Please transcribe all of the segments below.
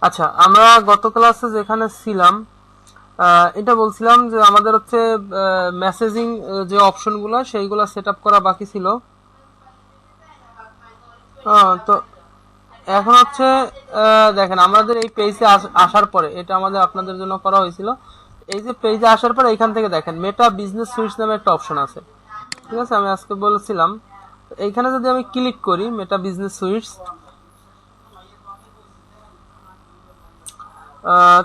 আচ্ছা, আমরা গত ক্লাসে যেখানে ছিলাম এটা বলছিলাম যে আমাদের হচ্ছে মেসেজিং যে অপশনগুলো সেইগুলো সেট আপ করা বাকি ছিল। তো এখন হচ্ছে দেখেন আমাদের এই পেজে আসার পরে এটা আমাদের আপনাদের জন্য করা হয়েছিল। এই যে পেজে আসার পরে এখান থেকে দেখেন মেটা বিজনেস সুইটস নামে একটা অপশন আছে। ঠিক আছে, আমি আজকে বলছিলাম এইখানে যদি আমি ক্লিক করি মেটা বিজনেস সুইটস,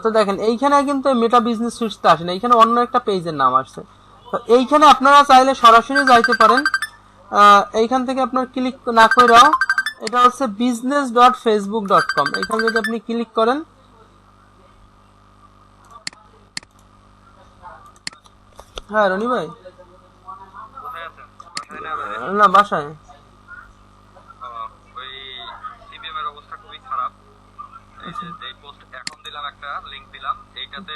তো দেখেন এইখানে কিন্তু মেটা বিজনেস সুইটসটা আসে না, এইখানে অন্য একটা পেজের নাম আসছে। তো এইখানে আপনারা চাইলে সরাসরি যাইতে পারেন। এইখান থেকে আপনার ক্লিক না করেও এটা হচ্ছে business.facebook.com, এখানে যদি আপনি ক্লিক করেন। হ্যাঁ রনি ভাই, কোথায় আছেন? বাসায় না বাড়িতে? না বাসায়। ওই সিপিএম এর অবস্থা খুবই খারাপ। এই যে যেই পোস্ট এখন দিলাম, একটা লিংক দিলাম, এইটাতে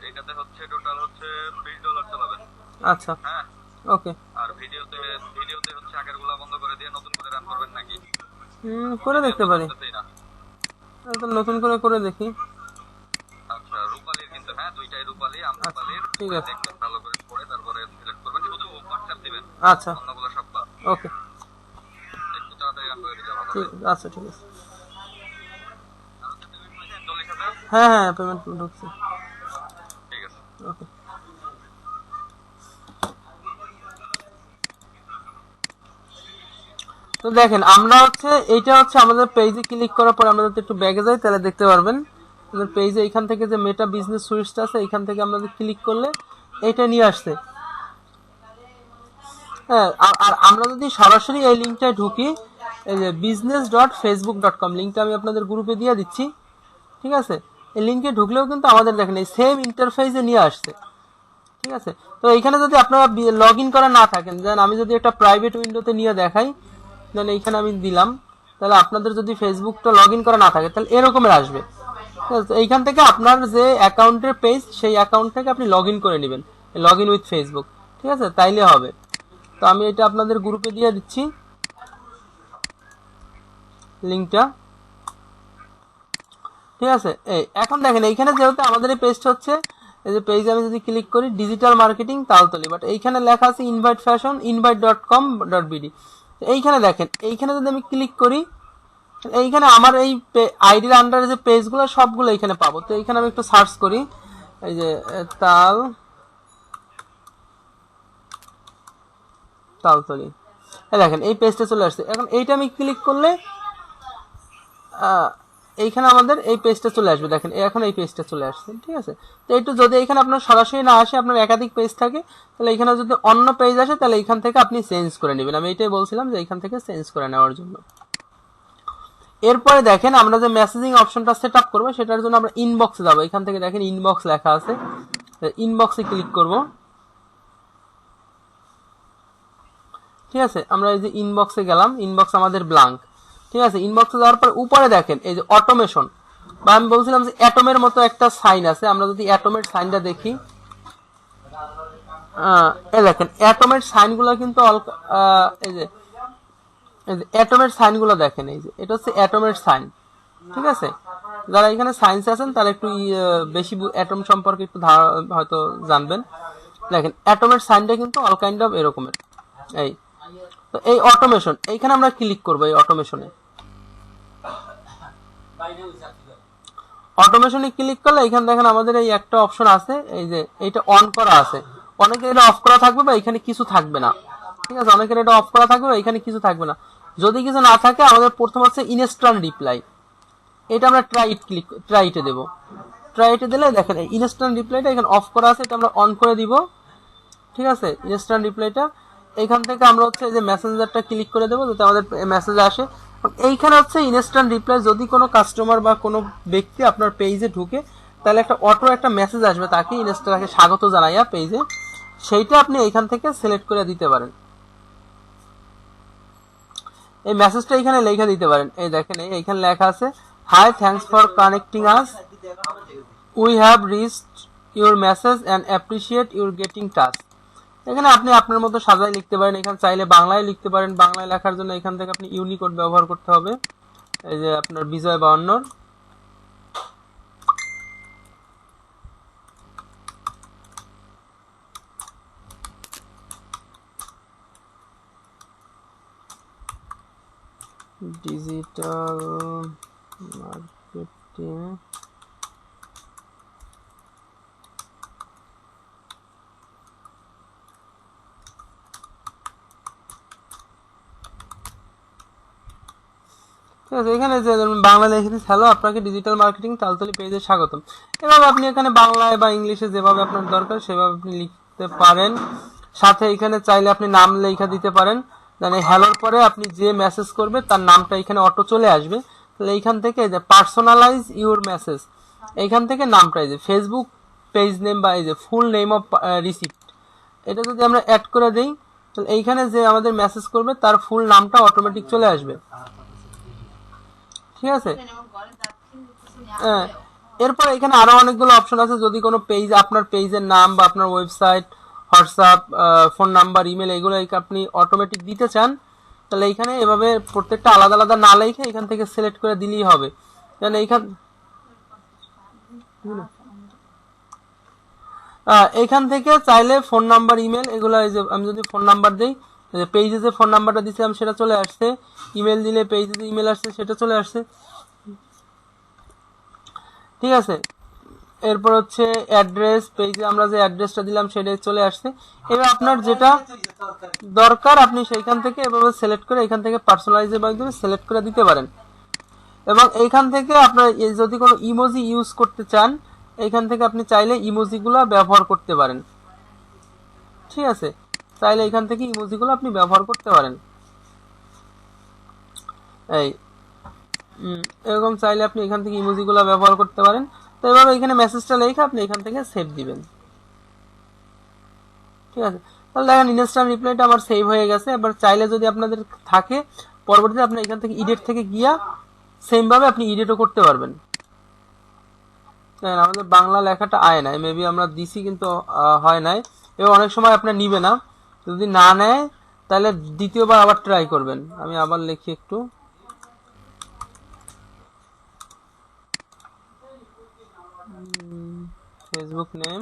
এইটাতে হচ্ছে টোটাল হচ্ছে $20 চালাবেন। আচ্ছা, হ্যাঁ, ওকে। আর ভিডিওতে হচ্ছে আগের গুলা বন্ধ করে দিয়ে নতুন করে রান করবেন নাকি? করে আমি দেখতে তো পারি, বুঝতেছি না। একদম নতুন করে করে দেখি। আচ্ছা, রূপালীর কিন্তু, হ্যাঁ দুইটাই রূপালী, আচ্ছা, আমরুপালীর ঠিক করে আছে। দেখবেন, ভালো করে পড়ে তারপরে সিলেক্ট করবেন, শুধু হোয়াটসঅ্যাপ দিবেন, আচ্ছা, অন্যগুলো সব বাদ। ওকে, একটু তাড়াতাড়ি রান করে দিলে ভালো ঠিক হয়। আচ্ছা, ঠিক আছে। 40,000। হ্যাঁ হ্যাঁ, পেমেন্ট ঢুকছে। ঠিক আছে। ওকে, তো দেখেন আমরা হচ্ছে এইটা হচ্ছে আমাদের পেজে ক্লিক করার পর আমরা যদি একটু ব্যাগে যাই তাহলে দেখতে পারবেন আমাদের পেজে এইখান থেকে যে মেটা বিজনেস সুইটসটা আছে এইখান থেকে আমরা ক্লিক করলে এটা নিয়ে আসছে। হ্যাঁ, আর আমরা যদি সরাসরি এই লিঙ্কটায় ঢুকি, এই যে business.facebook.com লিঙ্কটা আমি আপনাদের গ্রুপে দিয়ে দিচ্ছি। ঠিক আছে, এই লিঙ্কে ঢুকলেও কিন্তু আমাদের দেখেন এই সেম ইন্টারফেসে নিয়ে আসছে। ঠিক আছে, তো এইখানে যদি আপনারা লগ ইন করা না থাকেন, যেন আমি যদি একটা প্রাইভেট উইন্ডোতে নিয়ে দেখাই, দেন এইখানে আমি দিলাম, তাহলে আপনাদের যদি ফেসবুকটা লগ ইন করা না থাকে তাহলে এরকমের আসবে। ঠিক আছে, তো এইখান থেকে আপনার যে অ্যাকাউন্টের পেজ সেই অ্যাকাউন্ট থেকে আপনি লগ ইন করে নেবেন, লগ ইন উইথ ফেসবুক। ঠিক আছে, তাইলে হবে। তো আমি এটা আপনাদের গ্রুপে দিয়ে দিচ্ছি লিঙ্কটা। ঠিক আছে, এই এখন দেখেন এইখানে যেহেতু আমাদের এই পেজটা হচ্ছে, এই যে পেজে আমি যদি ক্লিক করি ডিজিটাল মার্কেটিং তালতলি, বাট এইখানে লেখা আছে ইনভাইট ফ্যাশন invite.com.bd। এইখানে দেখেন, এইখানে যদি আমি ক্লিক করি এইখানে আমার এই আইডির আন্ডারে যে পেজগুলো সবগুলো এইখানে পাবো। তো এইখানে আমি একটু সার্চ করি, এই যে তালতলি, দেখেন এই পেজটা চলে আসছে। এখন এইটা আমি ক্লিক করলে এইখানে আমাদের এই পেজটা চলে আসবে। দেখেন এখন এই পেজটা চলে আসছে। ঠিক আছে, তো একটু যদি এখানে আপনার সরাসরি না আসে, আপনার একাধিক পেজ থাকে, তাহলে এখানে যদি অন্য পেজ আসে তাহলে এইখান থেকে আপনি চেঞ্জ করে নেবেন। আমি এইটাই বলছিলাম যে এইখান থেকে চেঞ্জ করে নেওয়ার জন্য। এরপরে দেখেন আমরা যে মেসেজিং অপশনটা সেট আপ করবো সেটার জন্য আমরা ইনবক্সে যাবো। এখান থেকে দেখেন ইনবক্স লেখা আছে, ইনবক্সে ক্লিক করব। ঠিক আছে, আমরা এই যে ইনবক্সে গেলাম, ইনবক্স আমাদের ব্ল্যাঙ্ক। ঠিক আছে, ইনবক্সে যাওয়ার পর উপরে দেখেন এই যে অটোমেশন, বা আমি বলছিলাম যে অ্যাটমের মতো একটা সাইন আছে। আমরা যদি অ্যাটমের সাইনটা দেখি, এই দেখেন অ্যাটমের সাইনগুলো কিন্তু এই যে অ্যাটমের সাইনগুলো দেখেন, এই যে এটা হচ্ছে অ্যাটমের সাইন। ঠিক আছে, যারা এখানে সায়েন্স আছেন তারা একটু বেশি অ্যাটম সম্পর্কে একটু হয়তো জানবেন। দেখেন অ্যাটমের সাইনটা কিন্তু অল কাইন্ড অফ এরকমের। এই তো এই অটোমেশন, এইখানে আমরা ক্লিক করবো। এই অটোমেশনে ক্লিক করলে এখানে দেখেন আমাদের এই একটা অপশন আছে, এই যে এইটা অন করা আছে। অনেকের এটা অফ করা থাকবে বা এখানে কিছু থাকবে না। ঠিক আছে, অনেকের এটা অফ করা থাকবে বা এখানে কিছু থাকবে না। যদি কিছু না থাকে আমাদের প্রথম হচ্ছে ইনস্ট্যান্ট রিপ্লাই, এটা আমরা ট্রাইটে দেবো। ট্রাইটে দিলে দেখেন ইনস্ট্যান্ট রিপ্লাইটা এখানে অফ করা আছে, এটা আমরা অন করে দিব। ঠিক আছে, ইনস্ট্যান্ট রিপ্লাইটা এইখান থেকে আমরা হচ্ছে যে মেসেঞ্জারটা ক্লিক করে দেবো যাতে আমাদের মেসেজ আসে। এইখানে হচ্ছে ইনস্ট্যান্ট রিপ্লাই, যদি কোনো কাস্টমার বা কোনো ব্যক্তি আপনার পেজে ঢুকে তাহলে একটা অটো একটা মেসেজ আসবে তাকে তাকে স্বাগত জানাইয়া পেজে, সেইটা আপনি এইখান থেকে সিলেক্ট করে দিতে পারেন। এই মেসেজটা এখানে লেখা দিতে পারেন। এই দেখেন এইখানে লেখা আছে, hi thanks for connecting us, we have reached your message and appreciate your getting touch. এখানে আপনি আপনার মতো সাজায় লিখতে পারেন। এখানে চাইলে বাংলায় লিখতে পারেন। বাংলায় লেখার জন্য এখান থেকে আপনি ইউনিকোড ব্যবহার করতে হবে। এই যে আপনার বিজয় 52। ডিজিটাল মার্কেটিং ঠিক আছে। এখানে যে বাংলা লিখে দিচ্ছি, হ্যালো, আপনাকে ডিজিটাল মার্কেটিং তালতলি পেজে স্বাগতম। এভাবে আপনি এখানে বাংলায় বা ইংলিশে যেভাবে আপনার দরকার সেভাবে আপনি লিখতে পারেন। সাথে এখানে চাইলে আপনি নাম লেখা দিতে পারেন। দেন এই হ্যালোর পরে আপনি যে মেসেজ করবে তার নামটা এখানে অটো চলে আসবে। তাহলে এইখান থেকে যে পার্সোনালাইজ ইউর মেসেজ, এইখান থেকে নামটা এই যে ফেসবুক পেজ নেম বা এই যে ফুল নেম অফ রিসিপ্ট, এটা যদি আমরা অ্যাড করে দেই তাহলে এইখানে যে আমাদের মেসেজ করবে তার ফুল নামটা অটোমেটিক চলে আসবে। ঠিক আছে। হ্যাঁ, এরপর এখানে আরো অনেকগুলো অপশন আছে। যদি কোনো পেজ, আপনার পেজের নাম বা আপনার website, WhatsApp, phone number, email, এগুলো আপনি অটোমেটিক দিতে চান, তাহলে এইখানে এভাবে প্রত্যেকটা আলাদা আলাদা না লিখে এখান থেকে সিলেক্ট করে দিলেই হবে। এইখান থেকে চাইলে ফোন নাম্বার, ইমেল, এগুলো এই যে আমি যদি ফোন নাম্বার দিই, পেজে যে ফোন নাম্বারটা দিছিলাম সেটা চলে আসছে। ইমেল দিলে পেজে যে ইমেল আসছে সেটা চলে আসছে। ঠিক আছে। এরপর হচ্ছে অ্যাড্রেস, পেজে আমরা যে অ্যাড্রেসটা দিলাম সেটাই চলে আসছে। এবার আপনার যেটা দরকার আপনি সেইখান থেকে এভাবে সিলেক্ট করে এখান থেকে পার্সোনালাইজের মাধ্যমে সিলেক্ট করে দিতে পারেন। এবং এইখান থেকে আপনার যদি কোনো ইমোজি ইউজ করতে চান, এইখান থেকে আপনি চাইলে ইমোজিগুলো ব্যবহার করতে পারেন। ঠিক আছে, চাইলে এখান থেকে ইমোজিগুলো আপনি ব্যবহার করতে পারেন। এই এরকম চাইলে আপনি এখান থেকে ইমোজিগুলো ব্যবহার করতে পারেন। তো এভাবে এখানে মেসেজটা লিখে আপনি এখান থেকে সেভ দিবেন। ঠিক আছে, তাহলে দেখেন ইনস্ট্যান্ট রিপ্লাইটা আমার সেভ হয়ে গেছে। এবার চাইলে যদি আপনাদের থাকে পরবর্তীতে আপনি এখান থেকে এডিট থেকে গিয়া সেম ভাবে আপনি এডিটও করতে পারবেন। আমাদের বাংলা লেখাটা আয় নাই, মেবি আমরা দিছি কিন্তু হয় নাই। এবং অনেক সময় আপনার নিবে না, যদি না নেয় তাহলে দ্বিতীয়বার আবার ট্রাই করবেন। আমি আবার লিখি একটু, ফেসবুক নেম,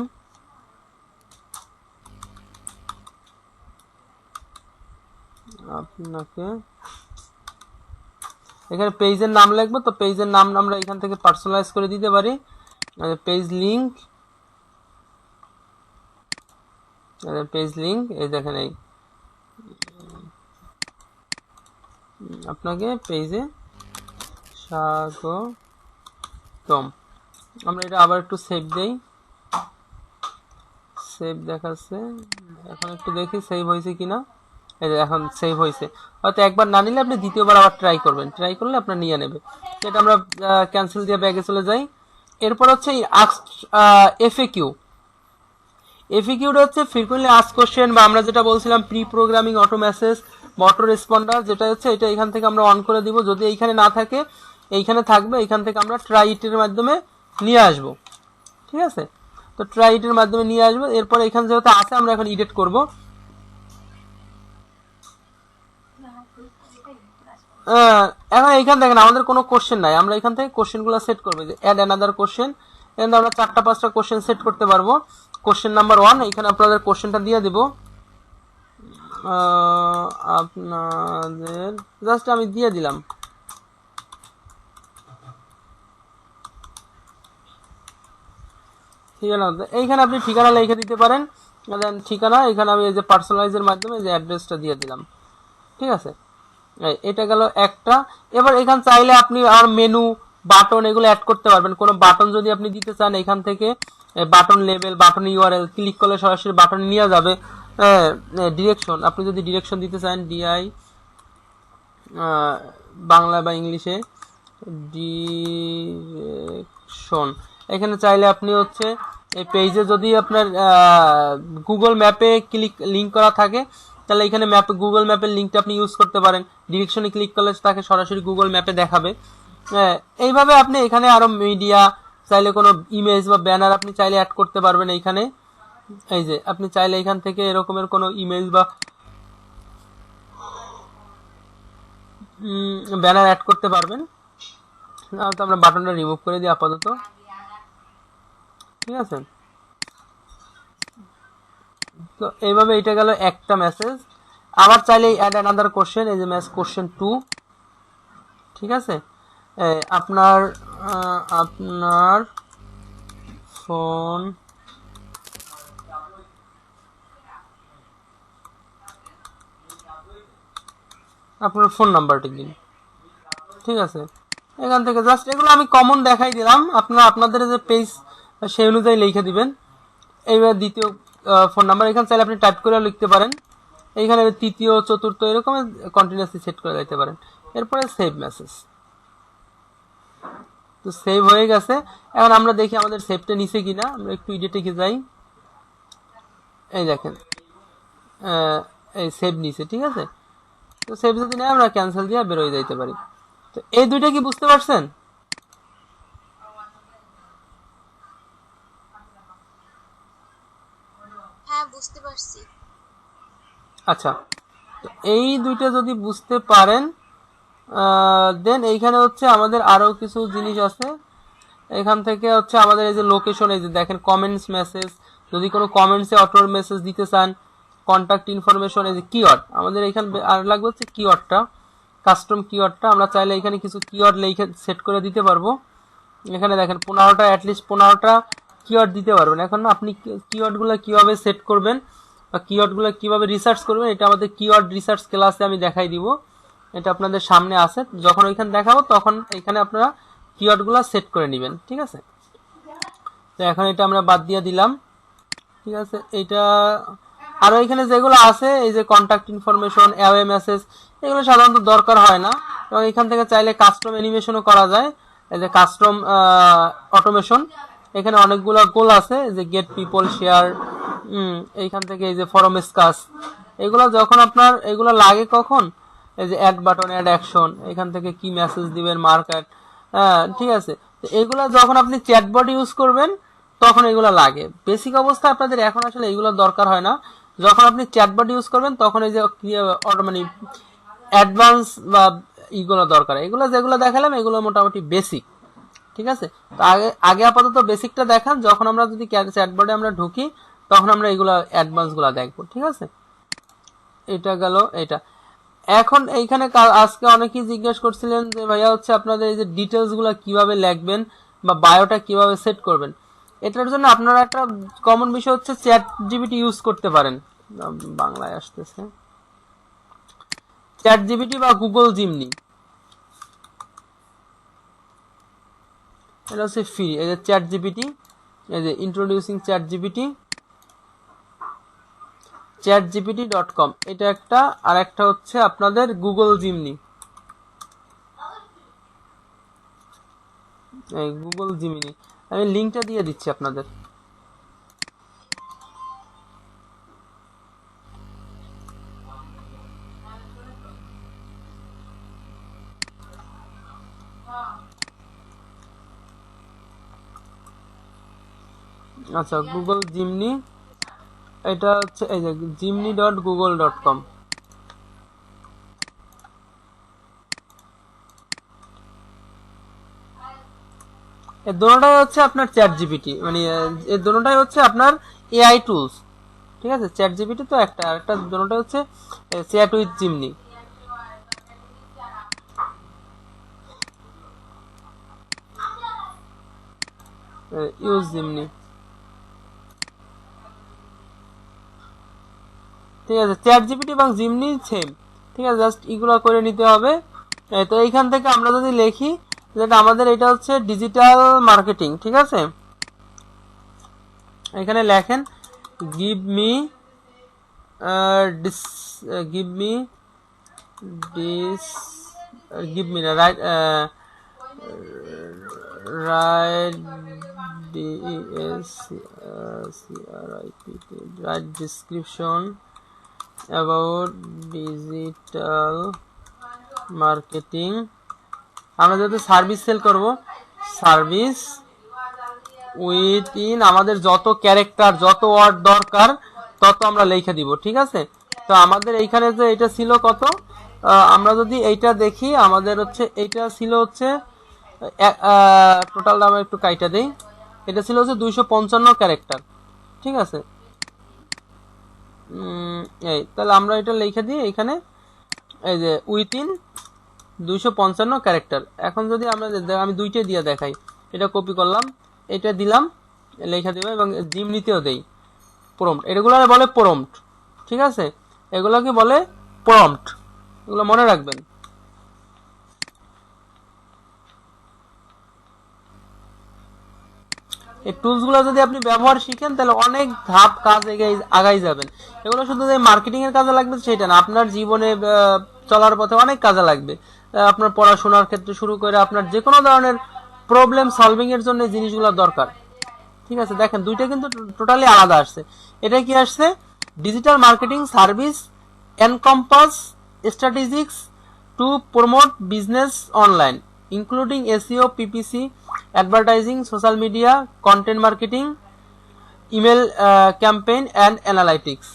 আপনাকে এখানে পেজের নাম লিখবো। তো পেজের নাম আমরা এখান থেকে পার্সোনালাইজ করে দিতে পারি। পেজ লিংক, পেজ লিংক, এই দেখেন এই আপনাকে পেজে স্বাগতম। আমরা এটা আবার একটু সেভ দেই, সেভ দেখাচ্ছে। এখন একটু দেখি সেভ হয়েছে কিনা। এই যে এখন সেভ হয়েছে। হয়তো একবার না নিলে আপনি দ্বিতীয়বার আবার ট্রাই করবেন, ট্রাই করলে আপনার নিয়ে নেবে। এটা আমরা ক্যান্সেল দিয়ে ব্যাগে চলে যাই। এরপর হচ্ছে এফএকিউ। এফএকিউটা হচ্ছে ফ্রিকোয়েন্টলি আস্ক কোশ্চেন, বা আমরা যেটা বলছিলাম প্রি প্রোগ্রামিং অটো মেসেজ বা অটো রেসপন্ডার, যেটা হচ্ছে এটা এখান থেকে আমরা অন করে দিব। যদি এইখানে না থাকে এইখানে থাকবে, এখান থেকে আমরা ট্রাই ইটের মাধ্যমে নিয়ে আসব। ঠিক আছে, তো ট্রাই ইটের মাধ্যমে নিয়ে আসবো। এরপর এখানে যেহেতু আছে আমরা এখন এডিট করব। এখন এইখানে দেখেন আমাদের কোনো কোশ্চেন নাই, আমরা এখান থেকে কোশ্চেন গুলো সেট করবো। যে অ্যাড অ্যানাদার কোশ্চেন, এখানে আমরা 4-5টা কোশ্চেন সেট করতে পারবো। কোশ্চেন নাম্বার 1, এখানে আপনাদের কোশ্চেনটা দিয়ে দিব। আপনাদের জাস্ট আমি দিয়ে দিলাম। ঠিকানা, এইখানে আপনি ঠিকানা লিখে দিতে পারেন। ঠিকানা এখানে আমি এই যে পার্সোনালাইজের মাধ্যমে যে অ্যাড্রেসটা দিয়ে দিলাম। ঠিক আছে, এটা গেল একটা। এবার এখান চাইলে আপনি আর মেনু, বাটন, এগুলো অ্যাড করতে পারবেন। কোনো বাটন যদি আপনি দিতে চান এখান থেকে button label, button URL click করলে সরাসরি বাটন নিয়ে যাবে। ডিরেকশন, আপনি যদি ডিরেকশন দিতে চান, ডিআই বাংলা বা ইংলিশে ডিরেকশন, এখানে চাইলে আপনি হচ্ছে এই পেজে যদি আপনার গুগল ম্যাপে লিঙ্ক করা থাকে তাহলে এখানে গুগল ম্যাপের লিঙ্কটা আপনি ইউজ করতে পারেন। ডিরেকশনে ক্লিক করলে তাকে সরাসরি গুগল ম্যাপে দেখাবে। এইভাবে আপনি এখানে আরো মিডিয়া, চাইলে কোনো ইমেজ বা ব্যানার আপনি চাইলে অ্যাড করতে পারবেন। এইখানে এই যে আপনি চাইলে এখান থেকে এরকমের কোনো ইমেজ বা ব্যানার অ্যাড করতে পারবেন। তো আমরা বাটনটা রিমুভ করে দিই আপাতত, ঠিক আছে। তো এইভাবে এটা গেল একটা মেসেজ। আবার চাইলে অ্যাড অ্যানাদার কোশ্চেন, এই যে কোশ্চেন 2, ঠিক আছে। আপনার আপনার ফোন আপনার ফোন নাম্বারটি দিন, ঠিক আছে। এখান থেকে জাস্ট এগুলো আমি কমন দেখাই দিলাম, আপনারা আপনাদের যে পেজ সেই অনুযায়ী লিখে দিবেন। এইবার দ্বিতীয় ফোন নাম্বার এখানে চাইলে আপনি টাইপ করে লিখতে পারেন, এইখানে তৃতীয় চতুর্থ এরকম কন্টিনিউয়াসলি সেট করে দিতে পারেন। এরপরে সেভ মেসেজ, তো সেভ হয়ে গেছে। এখন আমরা দেখি আমাদের সেভটা নিচে কিনা, আমরা একটু এডিটে যাই, এই দেখেন এই সেভ নিচে, ঠিক আছে। তো সেভ যদি নেই আমরা ক্যান্সেল দিয়ে বের হয়ে যাইতে পারি। তো এই দুইটা কি বুঝতে পারছেন? হ্যাঁ বুঝতে পারছি। আচ্ছা, তো এই দুইটা যদি বুঝতে পারেন দেন এইখানে হচ্ছে আমাদের আরো কিছু জিনিস আছে। এখান থেকে হচ্ছে আমাদের এই যে লোকেশন, এই যে দেখেন কমেন্টস মেসেজ, যদি কোনো কমেন্টসে অটো মেসেজ দিতে চান, কন্টাক্ট ইনফরমেশন, এই যে কিওয়ার্ড আমাদের এখানে আর লাগবে হচ্ছে কিওয়ার্ডটা, কাস্টম কিওয়ার্ডটা। আমরা চাইলে এখানে কিছু কিওয়ার্ড লিখে সেট করে দিতে পারবো। এখানে দেখেন 15টা, অ্যাটলিস্ট 15টা কিওয়ার্ড দিতে পারবেন। এখন আপনি কিওয়ার্ডগুলো কিভাবে সেট করবেন বা কিওয়ার্ডগুলো কিভাবে রিসার্চ করবেন, এটা আমাদের কিওয়ার্ড রিসার্চ ক্লাসে আমি দেখাই দিব। এটা আপনাদের সামনে আছে, যখন ওইখানে দেখাবো তখন এখানে আপনারা কিওয়ার্ডগুলো সেট করে নেবেন, ঠিক আছে। তো এখন এটা আমরা বাদ দিয়ে দিলাম, ঠিক আছে। এটা আরো এখানে যেগুলো আছে, এই যে কন্টাক্ট ইনফরমেশন, অ্যাওয়ে মেসেজ, এগুলো সাধারণত দরকার হয় না, এবং এখান থেকে চাইলে কাস্টম অ্যানিমেশনও করা যায়। এই যে কাস্টম অটোমেশন, এখানে অনেকগুলো গোল আছে, যে গেট পিপল শেয়ার, এইখান থেকে এই যে ফরম স্কাস, এগুলো যখন আপনার এগুলো লাগে কখন, এই যে অ্যাড বাটন, অ্যাড অ্যাকশন, এখান থেকে কি মেসেজ দিবেন, মার্ক অ্যাড, ঠিক আছে। তো এগুলো যখন আপনি চ্যাটবট ইউজ করবেন তখন এগুলো লাগে। বেসিক অবস্থায় আপনাদের এখন আসলে এগুলো দরকার হয় না, যখন আপনি চ্যাটবট ইউজ করবেন তখন এই যে মানে অ্যাডভান্স বা এইগুলো দরকার। এগুলো যেগুলো দেখালাম এগুলো মোটামুটি বেসিক, ঠিক আছে। তো আগে আগে আপাতত বেসিকটা দেখান, যখন আমরা যদি চ্যাটবটে আমরা ঢুকি তখন আমরা এগুলো অ্যাডভান্স গুলা দেখবো, ঠিক আছে। এটা গেল এটা। এখন এইখানে আজকে অনেকেই জিজ্ঞেস করছিলেন যে ভাইয়া হচ্ছে আপনাদের এই যে ডিটেলস গুলা কিভাবে লিখবেন বা বায়োটা কিভাবে সেট করবেন। এটার জন্য আপনারা একটা কমন বিষয় হচ্ছে চ্যাট জিপিটি ইউজ করতে পারেন। বাংলায় আসতেছে, চ্যাট জিপিটি বা গুগল জিমনি, এটা হচ্ছে ফ্রি। এই যে চ্যাট জিপিটি, এই যে ইন্ট্রোডিউসিং চ্যাট জিপিটি, chatgpt.com, এটা একটা। আর একটা হচ্ছে আপনাদের গুগল জিমনি, এই গুগল জিমনি আমি লিংকটা দিয়ে দিচ্ছি আপনাদের। আচ্ছা, গুগল জিমনি, এটা হচ্ছে এই যে jimny.google.com। এই দুটোটাই হচ্ছে আপনার চ্যাট জিপিটি, মানে এই দুটোটাই হচ্ছে আপনার এআই টুলস, ঠিক আছে। চ্যাট জিপিটি তো একটা, আর একটা দুটোটাই হচ্ছে chat with Gemini. Use Gemini, ঠিক আছে। চ্যাট জিপিটি এবং জিমনি সেম, ঠিক আছে। জাস্ট এগুলো করে নিতে হবে। তো এইখান থেকে আমরা যদি লিখি যেটা আমাদের, এটা হচ্ছে ডিজিটাল মার্কেটিং, ঠিক আছে। এখানে লেখেন give me right right description about digital marketing। আমরা যেহেতু সার্ভিস সেল করব, সার্ভিস উইথ ইন আমাদের যত ক্যারেক্টার, যত ওয়ার্ড দরকার তত আমরা লিখে দিব, ঠিক আছে। তো আমাদের এইখানে যে এটা ছিল কত, আমরা যদি এইটা দেখি আমাদের হচ্ছে এইটা ছিল হচ্ছে টোটাল আমরা একটু কাইটা দেই। এটা ছিল হচ্ছে 255 ক্যারেক্টার, ঠিক আছে। এই তাহলে আমরা এটা লিখে দিই এখানে, এই যে উইথিন 255 ক্যারেক্টার। এখন যদি আমরা আমি দুইটাই দিয়ে দেখাই, এটা কপি করলাম, এটা দিলাম, লেখা দেবো এবং জিমনিতেও দেই প্রম্পট। এগুলো বলে প্রম্পট, ঠিক আছে, এগুলোকে বলে প্রম্পট, এগুলো মনে রাখবেন। এই টুলসগুলো যদি আপনি ব্যবহার শিখেন তাহলে অনেক ধাপ কাজ আগাই যাবেন। এগুলো শুধু যে মার্কেটিং এর কাজে লাগবে সেটা না, আপনার জীবনে চলার পথে অনেক কাজে লাগবে। আপনার পড়াশোনার ক্ষেত্রে শুরু করে আপনার যে কোনো ধরনের প্রবলেম সলভিং এর জন্য এই জিনিসগুলো দরকার, ঠিক আছে। দেখেন দুইটা কিন্তু টোটালি আলাদা আসছে। এটা কি আসছে, digital marketing service encompass strategies to promote business online including SEO, PPC, advertising, social media, content marketing, email campaign and analytics.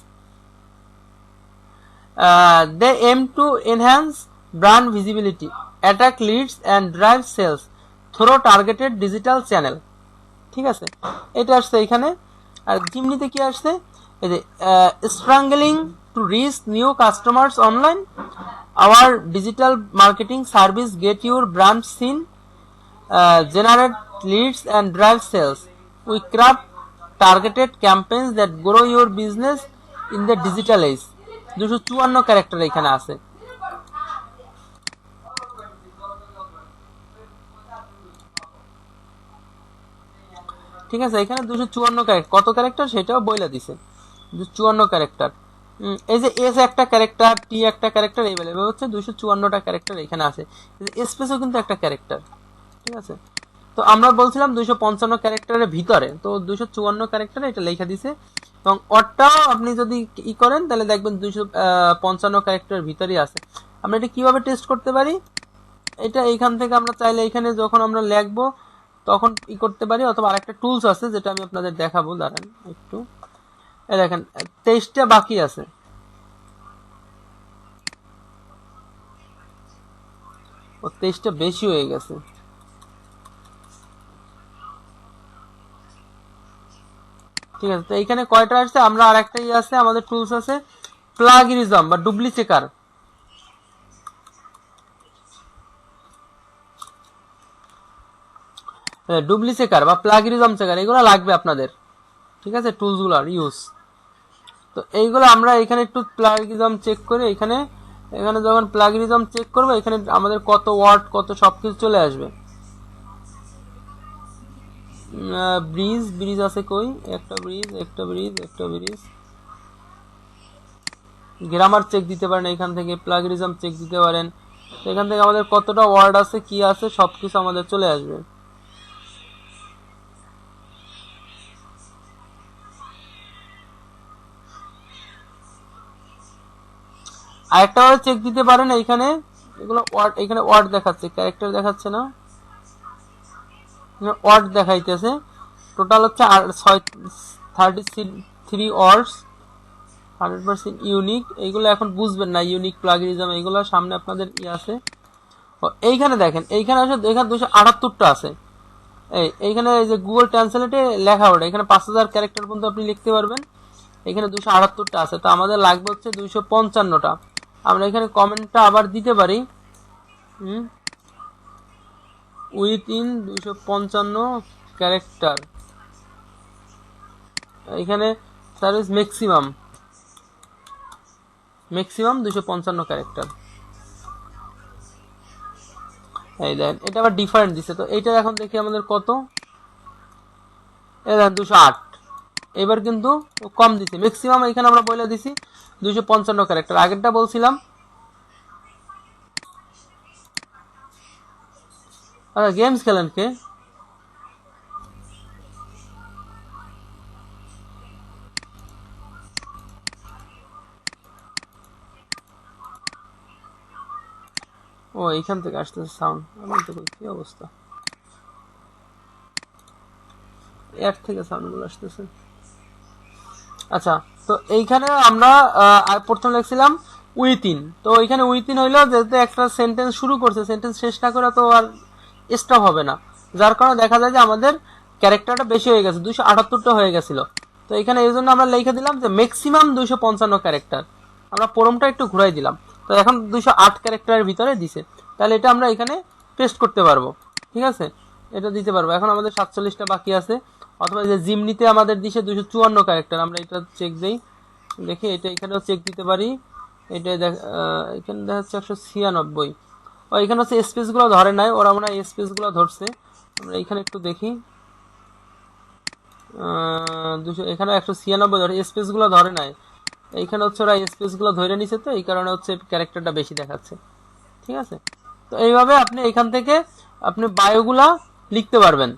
They aim to enhance brand visibility, attract leads and drive sales through targeted digital channel, ঠিক আছে। এটা আসছে এখানে। আর জিমনিতে কি আসছে, এই যে struggling to reach new customers online, our digital marketing service get your brand seen, generate leads and drive sales. We craft targeted campaigns that grow your business in the digital age. 254 character এখানে আছে। ঠিক আছে, এখানে 254 character, কত character সেটাও বইলা দিছে, 254 character. এই যে এস একটা ক্যারেক্টার, টি একটা ক্যারেক্টার, এইভাবে হচ্ছে 254টা ক্যারেক্টার এখানে আছে। স্পেসও কিন্তু একটা ক্যারেক্টার, ঠিক আছে। তো আমরা বলছিলাম 255 ক্যারেক্টারের ভিতরে, তো 254 ক্যারেক্টারে এটা লেখা দিছে। এবং ওটাও আপনি যদি ই করেন তাহলে দেখবেন 255 ক্যারেক্টারের ভিতরেই আছে। আমরা এটা কিভাবে টেস্ট করতে পারি, এটা এইখান থেকে আমরা চাইলে এখানে যখন আমরা লিখবো তখন ই করতে পারি, অথবা আরেকটা টুলস আছে যেটা আমি আপনাদের দেখাবো, দাঁড়ান একটু। এই দেখেন 23টা বাকি আছে, ও 23টা বেশি হয়ে গেছে। ঠিক আছে, তো এইখানে কয়টা আসছে, আমরা আরেকটাই আছে, আমাদের টুলস আছে প্লাগিনিজম বা ডুপ্লি চেকার। ডুপ্লি চেকার বা প্লাগিনিজম চেকার এগুলো লাগবে আপনাদের, ঠিক আছে, টুলস গুলার ইউজ। তো এইগুলো আমরা এখানে একটু প্লাগিনিজম চেক করে, এখানে এখানে যখন প্লাগিনিজম চেক করবো এখানে আমাদের কত ওয়ার্ড কত সবকিছু চলে আসবে। ব্রিজ ব্রিজ আছে কই, একটা ব্রিজ একটা ব্রিজ একটা ব্রিজ। গ্রামার চেক দিতে পারেন এখান থেকে, প্লাগিনিজম চেক দিতে পারেন, এখান থেকে আমাদের কতটা ওয়ার্ড আছে কি আছে সবকিছু আমাদের চলে আসবে। আরেকটা ওয়ার্ড চেক দিতে পারেন এইখানে, এগুলো ওয়ার্ড, এখানে ওয়ার্ড দেখাচ্ছে, ক্যারেক্টার দেখাচ্ছে না, ওয়ার্ড দেখাইতেছে। টোটাল হচ্ছে 33 ওয়ার্ডস, 100% ইউনিক। এইগুলো এখন বুঝবেন না, ইউনিক প্লাগিনিজম এইগুলো সামনে আপনাদের ই আছে। এইখানে দেখেন, এইখানে আসে, এখানে 278টা আছে। এইখানে এই যে গুগল ট্রান্সলেটে লেখা ওটা, এখানে 5000 ক্যারেক্টার পর্যন্ত আপনি লিখতে পারবেন। এখানে 278টা আছে, তো আমাদের লাগবে হচ্ছে 255টা। আমরা এখানে কমেন্টটা আবার দিতে পারি, উইথিন 255 ক্যারেক্টার। এখানে সার্ভিস ম্যাক্সিমাম 255 ক্যারেক্টার। এই দেখেন এটা আবার ডিফারেন্ট দিছে, তো এইটা এখন দেখি আমাদের কত, এই দেখেন 208। এবার কিন্তু কম দিছে, ম্যাক্সিমাম এখানে আমরা বলে দিছি 255 ক্যারেক্টার। আগেরটা বলছিলাম, আচ্ছা গেমস খেলেন কে? ও এইখান থেকে আসতেছে সাউন্ড, আমি তো কি অবস্থা, এর থেকে সাউন্ড গুলো আসতেছে। আচ্ছা, তো এইখানে আমরা প্রথম লিখছিলাম উইথিন, তো এইখানে উইথিন হইলো যেহেতু একটা সেন্টেন্স শুরু করছে, সেন্টেন্স শেষ না করে তো আর স্টপ হবে না, যার কারণে দেখা যায় যে আমাদের ক্যারেক্টারটা বেশি হয়ে গেছে, 278টা হয়ে গেছিল। তো এখানে এই জন্য আমরা লিখে দিলাম যে ম্যাক্সিমাম 255 ক্যারেক্টার। আমরা ফরমটা একটু ঘুরাই দিলাম, তো এখন 208 ক্যারেক্টারের ভিতরে দিছে, তাহলে এটা আমরা এখানে পেস্ট করতে পারবো। ঠিক আছে, এটা দিতে পারবো। এখন আমাদের 47টা বাকি আছে। অথবা যে জিমনিতে আমাদের দিছে 254 ক্যারেক্টার, আমরা এটা চেক দেই, দেখি এটা এখানেও চেক দিতে পারি। এটা এখানে দেখা যাচ্ছে 196। ও এখানে হচ্ছে স্পেস গুলো ধরে নাই, ওরা মনে হয় স্পেস গুলো ধরছে। আমরা এখানে একটু দেখি, 200 এখানে 196 ধরে, স্পেস গুলো ধরে নাই। এইখানে হচ্ছে ওরা স্পেস গুলো ধরে নিছে, তো এই কারণে হচ্ছে ক্যারেক্টারটা বেশি দেখাচ্ছে। ঠিক আছে, তো এইভাবে আপনি এখান থেকে আপনি বায়োগুলা লিখতে পারবেন।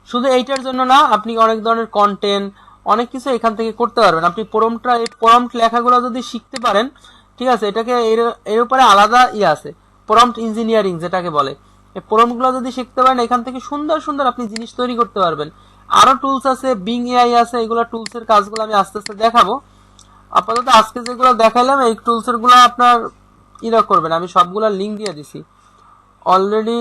শুধু এইটার জন্য না, আপনি অনেক ধরনের কন্টেন্ট অনেক কিছু এখান থেকে করতে পারবেন। আপনি এই প্রম্পট লেখাগুলো যদি শিখতে পারেন, ঠিক আছে, এটাকে এর উপরে আলাদা আছে, প্রম্পট ইঞ্জিনিয়ারিং যেটাকে বলে। এই প্রম্পটগুলো যদি শিখতে পারেন, এখান থেকে সুন্দর সুন্দর আপনি জিনিস তৈরি করতে পারবেন। আরো টুলস আছে, বিং এআই আছে, এগুলো টুলসের কাজগুলো আমি আস্তে আস্তে দেখাবো। আপাতত আজকে যেগুলো দেখাইলাম এই টুলসের গুলো আপনার করবেন। আমি সবগুলা লিঙ্ক দিয়ে দিছি অলরেডি।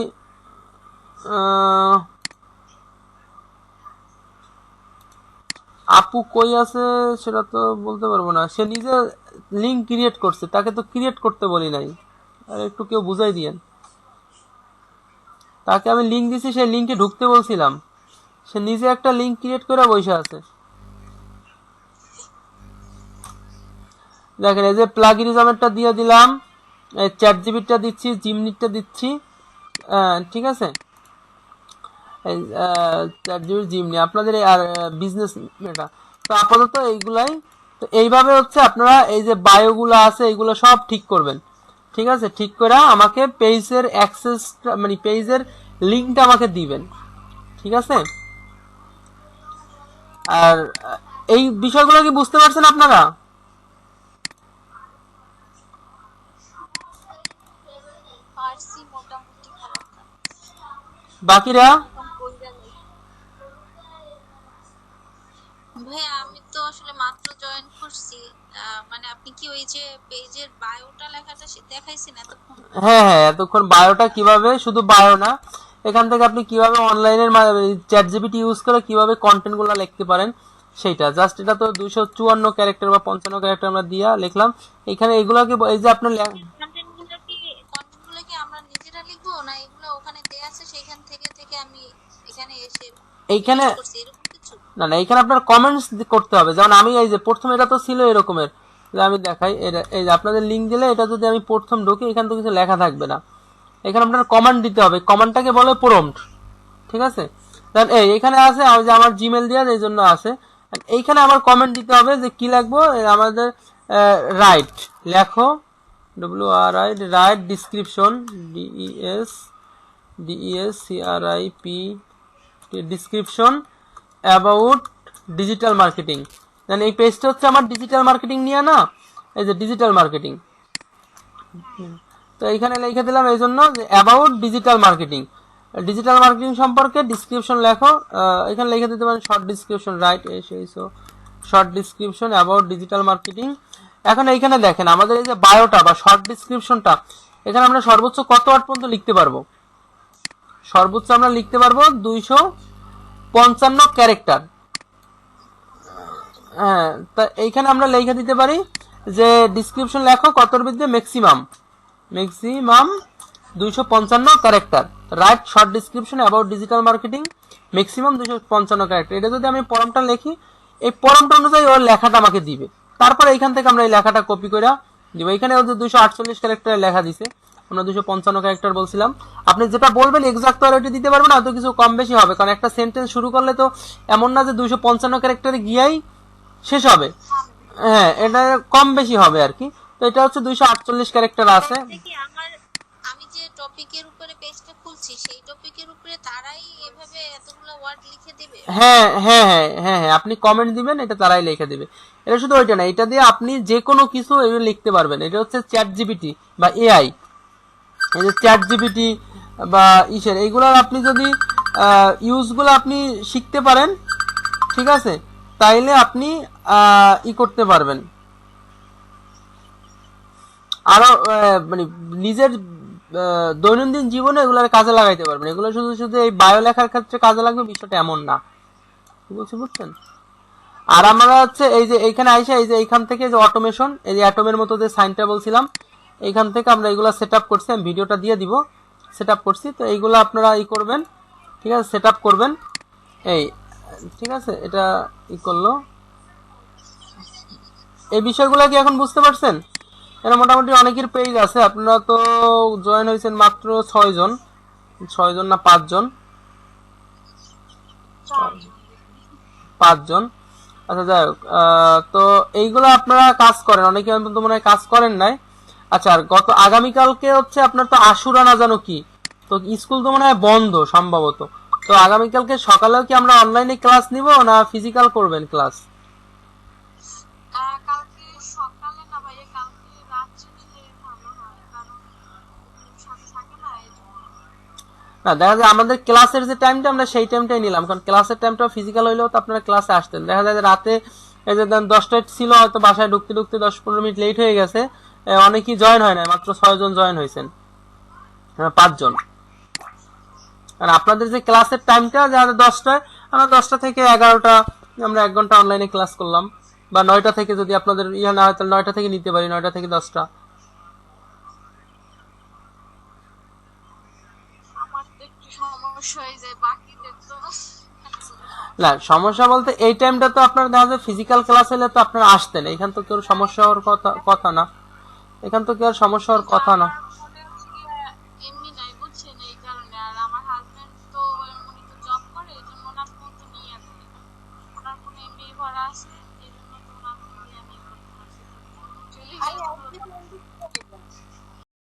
আপু কই আছে সেটা তো বলতে পারবো না, সে নিজে লিঙ্ক ক্রিয়েট করছে, তাকে তো ক্রিয়েট করতে বলি নাই। আর একটু কেউ বুঝাই দিয়েন, তাকে আমি লিঙ্ক দিছি, সেই লিঙ্কে ঢুকতে বলছিলাম, সে নিজে একটা লিঙ্ক ক্রিয়েট করে বসে আছে। দেখেন এই যে প্লাগিনিজমেরটা দিয়ে দিলাম, চ্যাট জিপিটা দিচ্ছি, জিমনিটটা দিচ্ছি। ঠিক আছে, জিমনি আপনাদের আর বিজনেস এটা। তো আপাতত এইগুলাই। তো এইভাবে হচ্ছে আপনারা এই যে বায়োগুলো আছে এইগুলো সব ঠিক করবেন। ঠিক আছে, ঠিক করে আমাকে পেজের অ্যাক্সেস মানে পেজের লিঙ্কটা আমাকে দিবেন। ঠিক আছে, আর এই বিষয়গুলো কি বুঝতে পারছেন আপনারা? পারছি মোটামুটি, খারাপ না। বাকিরা এখন কইরা লই। ভাইয়া আমি তো আসলে মাত্র জয়েন করছি। মানে আপনি কি ওই যে পেজের বায়োটা লেখাটা দেখাইছেন এতক্ষণ? হ্যাঁ হ্যাঁ, এতক্ষণ বায়োটা কিভাবে, শুধু বায়ো না, এখান থেকে আপনি কিভাবে অনলাইনের চ্যাট জিপিটি ইউজ করে কিভাবে কন্টেন্ট গুলো লিখতে পারেন সেইটা জাস্ট। এটা তো 254 ক্যারেক্টার বা 55 ক্যারেক্টার আমরা দিয়া লিখলাম। এখানে এগুলো কি এই যে আপনার কন্টেন্টগুলো কি আমরা নিজেরা লিখবো, না এগুলো ওখানে দেয়া আছে সেখান থেকে থেকে আমি এখানে এসে এইখানে করছি এরকম কিছু? না না, এখানে আপনার কমেন্টস করতে হবে। যেমন আমি এই যে প্রথম এটা তো ছিল এরকমের, যে আমি দেখাই এটা, এই যে আপনাদের লিঙ্ক দিলে এটা যদি আমি প্রথম ঢুকি, এখানে তো কিছু লেখা থাকবে না, এখানে আপনার কমান্ড দিতে হবে। কমান্ডটাকে বলে প্রম্পট। ঠিক আছে, দেন এইখানে আছে যে আমার জিমেল দেওয়া, এই জন্য আছে। এইখানে আমার কমেন্ট দিতে হবে যে কি লিখবো, আমাদের রাইট লেখো, write description, DESCRIP description about digital marketing. Then এই পেজটা হচ্ছে আমার ডিজিটাল মার্কেটিং নিয়ে না, এই যে ডিজিটাল মার্কেটিং। তো এইখানে লিখে দিলাম এই জন্য যে about digital marketing, digital marketing সম্পর্কে ডিসক্রিপশন লেখো। এখানে লিখে দিতে পারেন short description, right short description about digital marketing. এখন এইখানে দেখেন আমাদের এই যে বায়োটা বা শর্ট ডিসক্রিপশনটা, এখানে আমরা সর্বোচ্চ কত ওয়ার্ড পর্যন্ত লিখতে পারবো? সর্বোচ্চ আমরা লিখতে পারবো 255 ক্যারেক্টার। হ্যাঁ, তা এইখানে আমরা লিখে দিতে পারি যে ডিসক্রিপশন লেখো কতর মধ্যে, maximum 255 character, right short description about digital marketing maximum 255 character. এটা যদি আমি ফর্মটা লিখি, এই ফর্মটা অনুযায়ী ওর লেখাটা আমাকে দিবে। তারপর এইখান থেকে আমরা এই লেখাটা কপি করে দিব। এখানে ওদের 248 ক্যারেক্টারের লেখা দিছে, আমরা 255 ক্যারেক্টার বলছিলাম। আপনি যেটা বলবেন এক্সাক্ট ওয়ালিটি দিতে পারবেন, হয়তো কিছু কম বেশি হবে, কারণ একটা সেন্টেন্স শুরু করলে তো এমন না যে 255 ক্যারেক্টারে গিয়াই শেষ হবে। হ্যাঁ, এটা কম বেশি হবে আর কি। তো এটা হচ্ছে 248 ক্যারেক্টার আছে। আমি যে টপিকের উপরে পেজটা খুলছি সেই টপিকের উপরে তারাই এভাবে এতগুলো ওয়ার্ড লিখে দিবে? হ্যাঁ হ্যাঁ হ্যাঁ হ্যাঁ হ্যাঁ, আপনি কমেন্ট দিবেন, এটা তারাই লিখে দিবে। এটা শুধু ওইটা না, এটা দিয়ে আপনি যে কোনো কিছু লিখতে পারবেন। এটা হচ্ছে চ্যাট জিপিটি বা এআই। এই যে চ্যাট জিপিটি বা এইগুলোর আপনি যদি ইউজগুলো আপনি শিখতে পারেন, ঠিক আছে, তাইলে আপনি করতে পারবেন। আরো মানে নিজের দৈনন্দিন জীবনে এগুলোর কাজে লাগাইতে পারবেন। এগুলো শুধু শুধু এই বায়ো লেখার ক্ষেত্রে কাজে লাগবে বিষয়টা এমন না, কি বলছি বুঝছেন? আর আমরা হচ্ছে এই যে এইখানে আইসা এই যে এইখান থেকে যে অটোমেশন, এই যে অ্যাটমের মতো যে সাইনটা বলছিলাম, এইখান থেকে আমরা এগুলা সেট আপ করছি, আমি ভিডিওটা দিয়ে দিব, সেট আপ করছি। তো এইগুলো আপনারা ই করবেন, ঠিক আছে, সেট আপ করবেন। এই ঠিক আছে, এটা ই করলো। এই বিষয়গুলো কি এখন বুঝতে পারছেন? এরা মোটামুটি অনেকের পেজ আছে, আপনারা তো জয়েন হয়েছেন মাত্র 6 জন, 6 জন না 5 জন, 5 জন। আচ্ছা যাই হোক, তো এইগুলো আপনারা কাজ করেন, অনেকে তো মনে হয় কাজ করেন নাই। আচ্ছা, আর আগামীকালকে হচ্ছে আপনার তো আশুরা না জানো কি, তো স্কুল তো মনে হয় বন্ধ সম্ভবত। তো আগামীকালকে সকালেও কি আমরা অনলাইনে ক্লাস নিব না ফিজিক্যাল করবেন ক্লাস? কালকে সকালে না ভাইয়া, কালকে রাত্রে নিলে ভালো হয়, কারণ সাথে থাকে না এই জন্য। না, দেখা যায় আমাদের ক্লাসের যে টাইমটা আমরা সেই টাইমটাই নিলাম, কারণ ক্লাসের টাইমটা ফিজিক্যাল হইলেও তো আপনারা ক্লাসে আসতেন। দেখা যায় যে রাতে এই যে 10টায় ছিল, হয়তো বাসায় ঢুকতে ঢুকতে 10-15 মিনিট লেট হয়ে গেছে, অনেকেই জয়েন হয় না, মাত্র 6 জন জয়েন হয়েছেন, 5 জন। আর আপনাদের যে ক্লাসের টাইমটা যাদের 10টায়, আমরা 10টা থেকে 11টা আমরা 1 ঘন্টা অনলাইনে ক্লাস করলাম, বা 9টা থেকে যদি আপনাদের ইয়া না হয় তাহলে 9টা থেকে নিতে পারি, 9টা থেকে 10টা। আমার তো একটু সমস্যা হয়ে যায়, বাকিদের তো না, সমস্যা বলতে এই টাইমটা তো আপনার দেখা যায় ফিজিক্যাল ক্লাস হলে তো আপনারা আসতেন, এখান তো কেউ সমস্যা হওয়ার কথা না, এখান তো কেউ সমস্যা হওয়ার কথা না।